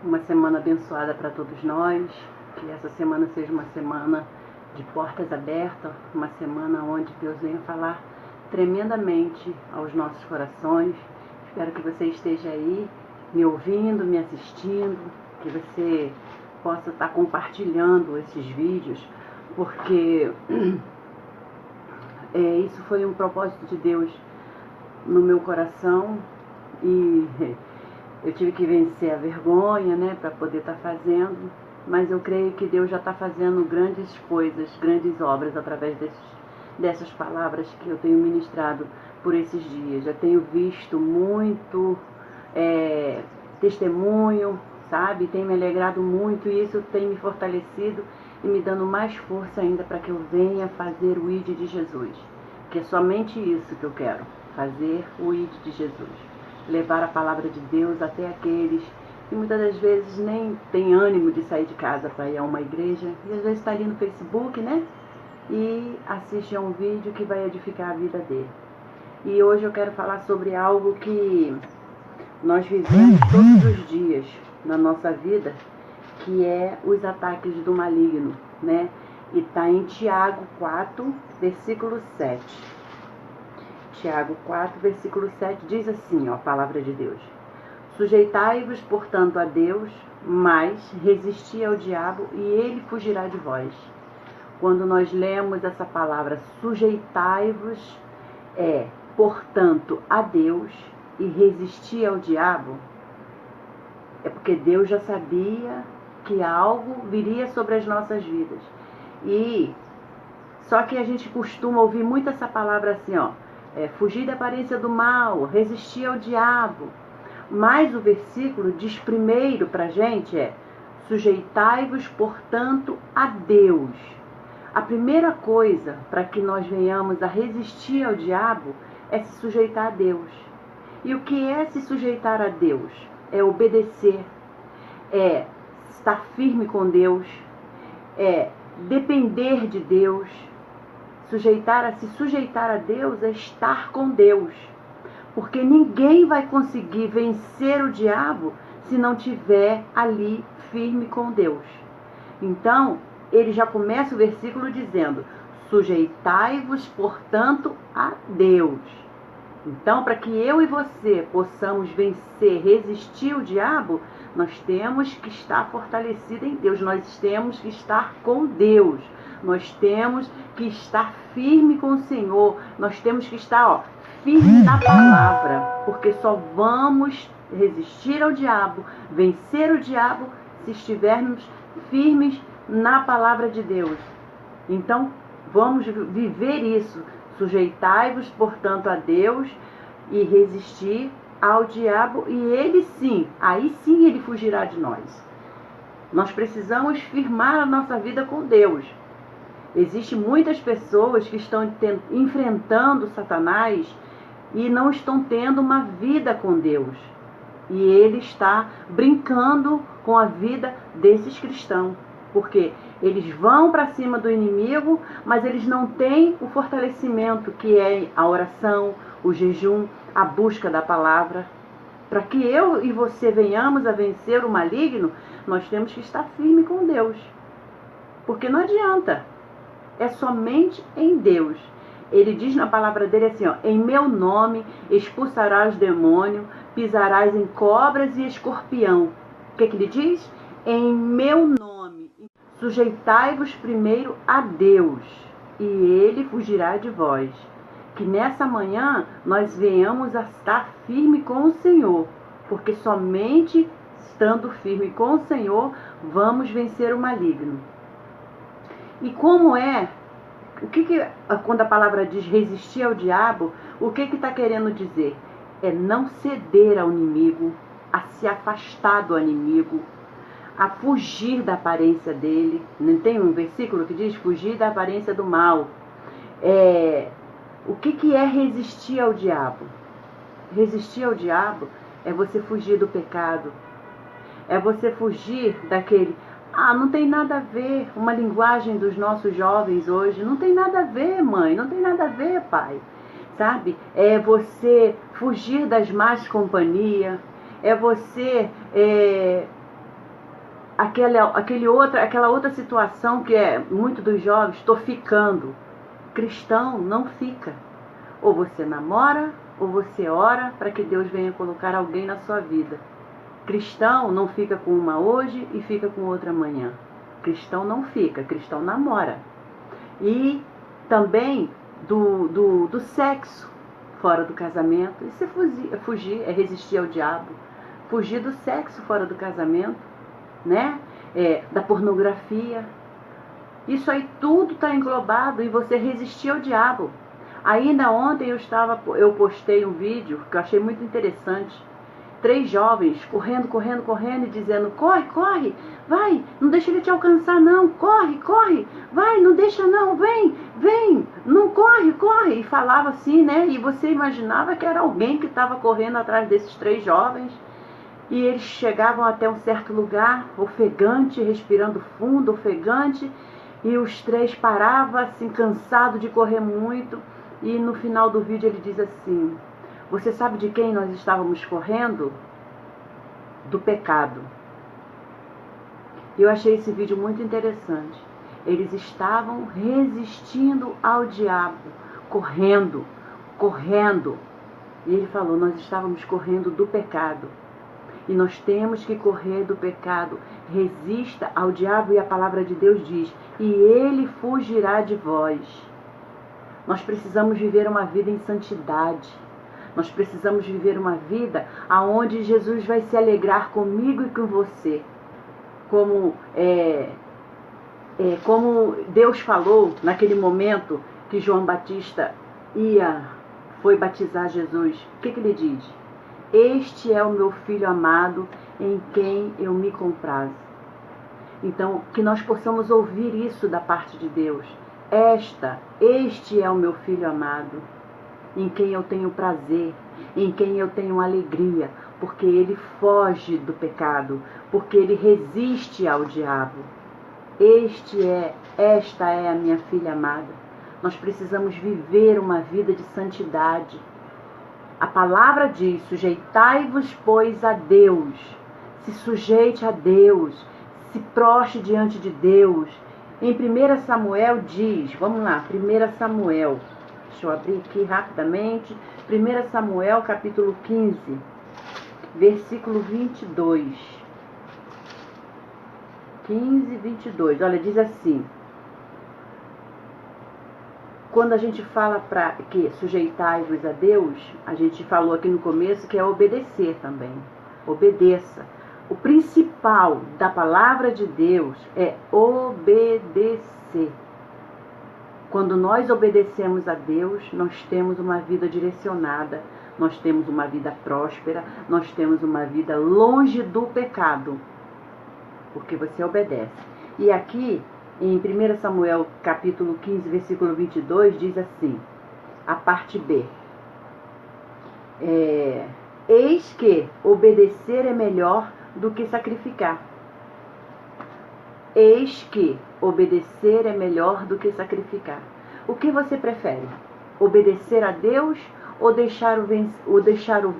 Uma semana abençoada para todos nós, que essa semana seja uma semana de portas abertas, uma semana onde Deus venha falar tremendamente aos nossos corações. Espero que você esteja aí me ouvindo, me assistindo, que você possa estar compartilhando esses vídeos, porque isso foi um propósito de Deus no meu coração e eu tive que vencer a vergonha, né, para poder estar fazendo, mas eu creio que Deus já está fazendo grandes coisas, grandes obras através dessas palavras que eu tenho ministrado por esses dias. Já tenho visto muito testemunho, sabe? Tem me alegrado muito e isso tem me fortalecido e me dando mais força ainda para que eu venha fazer o ID de Jesus. Que é somente isso que eu quero, fazer o ID de Jesus. Levar a palavra de Deus até aqueles que muitas das vezes nem tem ânimo de sair de casa para ir a uma igreja, e às vezes está ali no Facebook, né? E assiste a um vídeo que vai edificar a vida dele. E hoje eu quero falar sobre algo que nós vivemos todos os dias na nossa vida, que é os ataques do maligno, né? E está em Tiago 4, versículo 7. Tiago 4, versículo 7 diz assim, ó, a palavra de Deus: sujeitai-vos, portanto, a Deus, mas resisti ao diabo e ele fugirá de vós. Quando nós lemos essa palavra sujeitai-vos, portanto, a Deus e resisti ao diabo, é porque Deus já sabia que algo viria sobre as nossas vidas. E só que a gente costuma ouvir muito essa palavra assim, ó, fugir da aparência do mal, resistir ao diabo. Mas o versículo diz primeiro para a gente sujeitai-vos, portanto, a Deus. A primeira coisa para que nós venhamos a resistir ao diabo é se sujeitar a Deus. E o que é se sujeitar a Deus? É obedecer, é estar firme com Deus, é depender de Deus. Se sujeitar a Deus é estar com Deus. Porque ninguém vai conseguir vencer o diabo se não tiver ali firme com Deus. Então, ele já começa o versículo dizendo: sujeitai-vos, portanto, a Deus. Então, para que eu e você possamos vencer, resistir o diabo, nós temos que estar fortalecidos em Deus, nós temos que estar com Deus, nós temos que estar firme com o Senhor, nós temos que estar firme na palavra, porque só vamos resistir ao diabo, vencer o diabo, se estivermos firmes na palavra de Deus. Então, vamos viver isso. Sujeitai-vos, portanto, a Deus e resistir ao diabo, e ele sim, aí sim ele fugirá de nós. Nós precisamos firmar a nossa vida com Deus. Existem muitas pessoas que estão enfrentando Satanás e não estão tendo uma vida com Deus. E ele está brincando com a vida desses cristãos. Porque eles vão para cima do inimigo, mas eles não têm o fortalecimento que é a oração, o jejum, a busca da palavra. Para que eu e você venhamos a vencer o maligno, nós temos que estar firme com Deus. Porque não adianta. É somente em Deus. Ele diz na palavra dele assim, ó, em meu nome expulsarás demônio, pisarás em cobras e escorpião. O que ele diz? Em meu nome. Sujeitai-vos primeiro a Deus, e ele fugirá de vós. Que nessa manhã nós venhamos a estar firme com o Senhor, porque somente estando firme com o Senhor vamos vencer o maligno. E como quando a palavra diz resistir ao diabo, o que está querendo dizer? É não ceder ao inimigo, a se afastar do inimigo, a fugir da aparência dele. Não tem um versículo que diz fugir da aparência do mal? O que é resistir ao diabo? Resistir ao diabo é você fugir do pecado, é você fugir daquele... não tem nada a ver, uma linguagem dos nossos jovens hoje, não tem nada a ver, mãe, não tem nada a ver, pai, sabe? É você fugir das más companhias, é você aquela outra situação que é muito dos jovens, estou ficando. Cristão não fica. Ou você namora, ou você ora para que Deus venha colocar alguém na sua vida. Cristão não fica com uma hoje e fica com outra amanhã. Cristão não fica, cristão namora. E também do sexo fora do casamento. Isso é fugir, é resistir ao diabo. Fugir do sexo fora do casamento, né? Da pornografia. Isso aí tudo está englobado em você resistir ao diabo. Ainda ontem eu postei um vídeo que eu achei muito interessante. 3 jovens correndo e dizendo: corre, corre, vai, não deixa ele te alcançar não, corre, corre, vai, não deixa não, vem, não corre, corre. E falava assim, né? E você imaginava que era alguém que estava correndo atrás desses 3 jovens. E eles chegavam até um certo lugar, ofegante, respirando fundo, ofegante. E os 3 paravam, assim, cansados de correr muito. E no final do vídeo ele diz assim: você sabe de quem nós estávamos correndo? Do pecado. Eu achei esse vídeo muito interessante. Eles estavam resistindo ao diabo, correndo. E ele falou: nós estávamos correndo do pecado. E nós temos que correr do pecado. Resista ao diabo, e a palavra de Deus diz: e ele fugirá de vós. Nós precisamos viver uma vida em santidade. Nós precisamos viver uma vida onde Jesus vai se alegrar comigo e com você. Como Deus falou naquele momento que João Batista foi batizar Jesus. O que ele diz? Este é o meu filho amado, em quem eu me comprazo. Então, que nós possamos ouvir isso da parte de Deus. Este é o meu filho amado, em quem eu tenho prazer, em quem eu tenho alegria, porque ele foge do pecado, porque ele resiste ao diabo. Esta é a minha filha amada. Nós precisamos viver uma vida de santidade. A palavra diz: sujeitai-vos, pois, a Deus. Se sujeite a Deus, se prostre diante de Deus. Em 1 Samuel diz, vamos lá, 1 Samuel, deixa eu abrir aqui rapidamente, 1 Samuel capítulo 15, versículo 22. 15, 22, olha, diz assim: quando a gente fala para que sujeitai-vos a Deus, a gente falou aqui no começo que é obedecer também. Obedeça. O principal da palavra de Deus é obedecer. Quando nós obedecemos a Deus, nós temos uma vida direcionada, nós temos uma vida próspera, nós temos uma vida longe do pecado, porque você obedece. E aqui, em 1 Samuel capítulo 15, versículo 22, diz assim, a parte B. Eis que obedecer é melhor do que sacrificar. Eis que obedecer é melhor do que sacrificar. O que você prefere? Obedecer a Deus ou deixar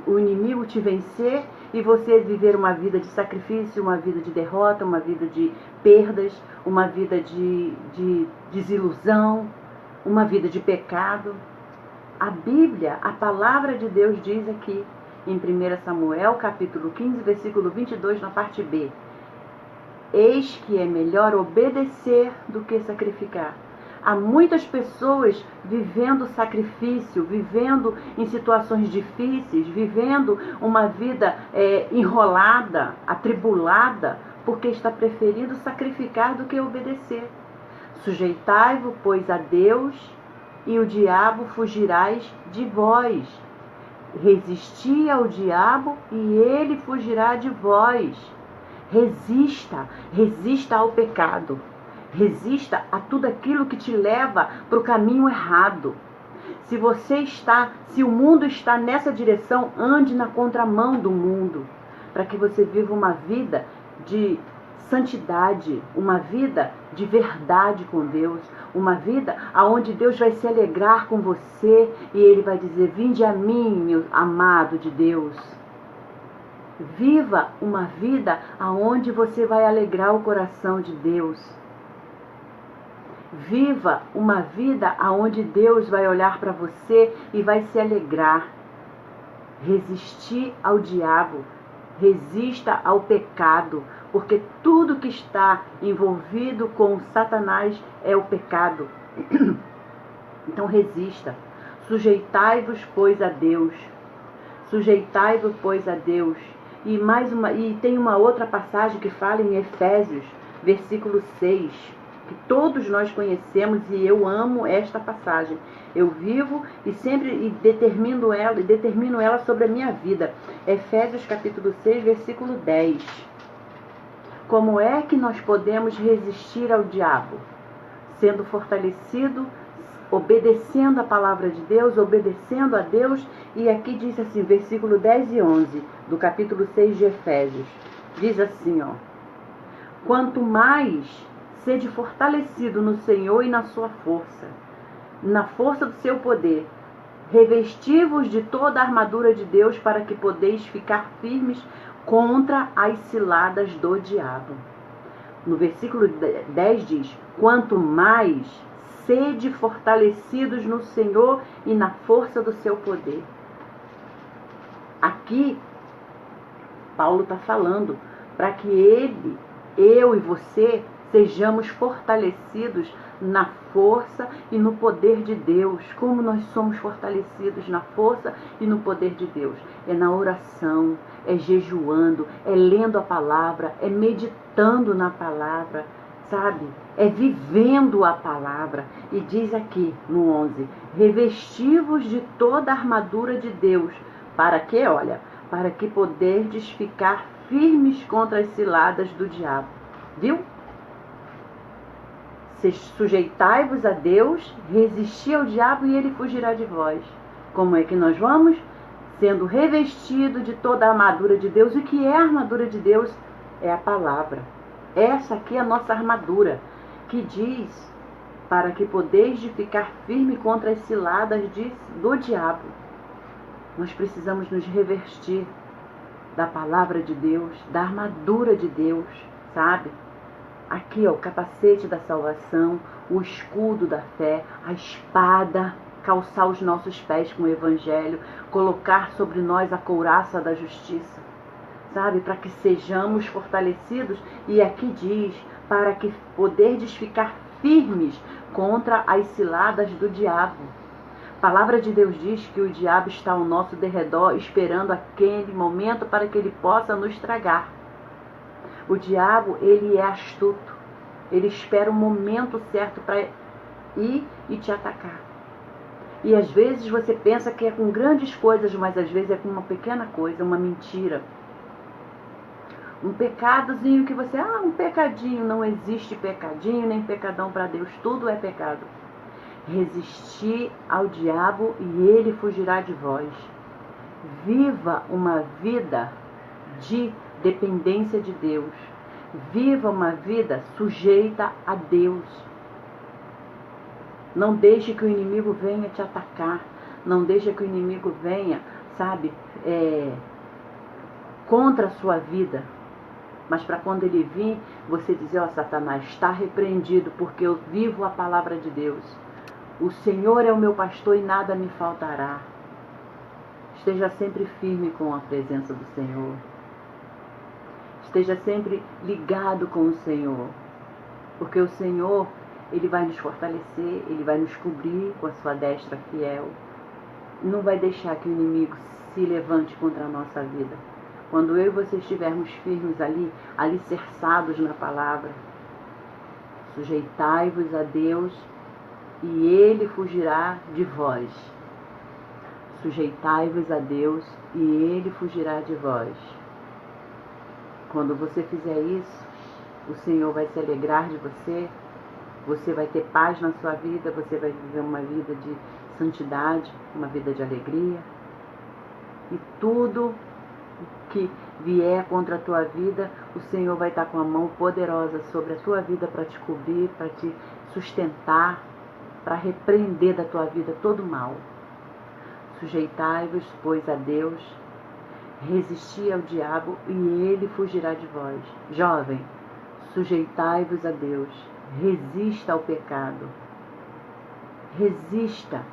o inimigo te vencer e você viver uma vida de sacrifício, uma vida de derrota, uma vida de perdas, uma vida de desilusão, uma vida de pecado? A Bíblia, a palavra de Deus diz aqui, em 1 Samuel, capítulo 15, versículo 22, na parte B. Eis que é melhor obedecer do que sacrificar. Há muitas pessoas vivendo sacrifício, vivendo em situações difíceis, vivendo uma vida enrolada, atribulada, porque está preferindo sacrificar do que obedecer. Sujeitai-vos, pois, a Deus, e o diabo fugirás de vós. Resisti ao diabo e ele fugirá de vós. Resista ao pecado. Resista a tudo aquilo que te leva para o caminho errado. Se o mundo está nessa direção, ande na contramão do mundo, para que você viva uma vida de santidade, uma vida de verdade com Deus, uma vida onde Deus vai se alegrar com você e Ele vai dizer: vinde a mim, meu amado de Deus. Viva uma vida aonde você vai alegrar o coração de Deus. Viva uma vida aonde Deus vai olhar para você e vai se alegrar. Resistir ao diabo, resista ao pecado, porque tudo que está envolvido com Satanás é o pecado. Então resista. Sujeitai-vos, pois, a Deus. Sujeitai-vos, pois, a Deus. E tem uma outra passagem que fala em Efésios, versículo 6, que todos nós conhecemos, e eu amo esta passagem. Eu vivo e sempre determino ela sobre a minha vida. Efésios capítulo 6, versículo 10. Como é que nós podemos resistir ao diabo? Sendo fortalecido, obedecendo a palavra de Deus, obedecendo a Deus. E aqui diz assim, versículo 10 e 11 do capítulo 6 de Efésios. Diz assim, ó: quanto mais sede fortalecido no Senhor e na sua força, na força do seu poder, revesti-vos de toda a armadura de Deus para que podeis ficar firmes contra as ciladas do diabo. No versículo 10 diz, quanto mais sede fortalecidos no Senhor e na força do seu poder. Aqui, Paulo está falando para que eu e você sejamos fortalecidos na força e no poder de Deus. Como nós somos fortalecidos na força e no poder de Deus? É na oração, é jejuando, é lendo a palavra, é meditando na palavra, sabe? É vivendo a palavra. E diz aqui no 11, revesti-vos de toda a armadura de Deus. Para que, olha, para que poderdes ficar firmes contra as ciladas do diabo. Viu? Sujeitai-vos a Deus, resisti ao diabo e ele fugirá de vós. Como é que nós vamos? Sendo revestido de toda a armadura de Deus. O que é a armadura de Deus? É a palavra. Essa aqui é a nossa armadura, que diz, para que podeis de ficar firme contra as ciladas do diabo. Nós precisamos nos revestir da palavra de Deus, da armadura de Deus, sabe? Aqui, ó, o capacete da salvação, o escudo da fé, a espada, calçar os nossos pés com o evangelho, colocar sobre nós a couraça da justiça, sabe? Para que sejamos fortalecidos. E aqui diz, para que poderdes ficar firmes contra as ciladas do diabo. A palavra de Deus diz que o diabo está ao nosso derredor, esperando aquele momento para que ele possa nos tragar. O diabo, ele é astuto. Ele espera o momento certo para ir e te atacar. E às vezes você pensa que é com grandes coisas, mas às vezes é com uma pequena coisa, uma mentira. Um pecadozinho que você... um pecadinho. Não existe pecadinho nem pecadão para Deus. Tudo é pecado. Resistir ao diabo e ele fugirá de vós. Viva uma vida de dependência de Deus. Viva uma vida sujeita a Deus. Não deixe que o inimigo venha te atacar. Não deixe que o inimigo venha, sabe, contra a sua vida. Mas para quando ele vir, você dizer, ó Satanás, está repreendido, porque eu vivo a palavra de Deus. O Senhor é o meu pastor e nada me faltará. Esteja sempre firme com a presença do Senhor. Esteja sempre ligado com o Senhor. Porque o Senhor, Ele vai nos fortalecer, Ele vai nos cobrir com a sua destra fiel. Não vai deixar que o inimigo se levante contra a nossa vida. Quando eu e você estivermos firmes ali, alicerçados na palavra, sujeitai-vos a Deus e Ele fugirá de vós. Sujeitai-vos a Deus e Ele fugirá de vós. Quando você fizer isso, o Senhor vai se alegrar de você, você vai ter paz na sua vida, você vai viver uma vida de santidade, uma vida de alegria. E tudo que vier contra a tua vida, o Senhor vai estar com a mão poderosa sobre a tua vida para te cobrir, para te sustentar, para repreender da tua vida todo mal. Sujeitai-vos, pois, a Deus, Resisti ao diabo e ele fugirá de vós. Jovem, sujeitai-vos a Deus. Resista ao pecado. Resista.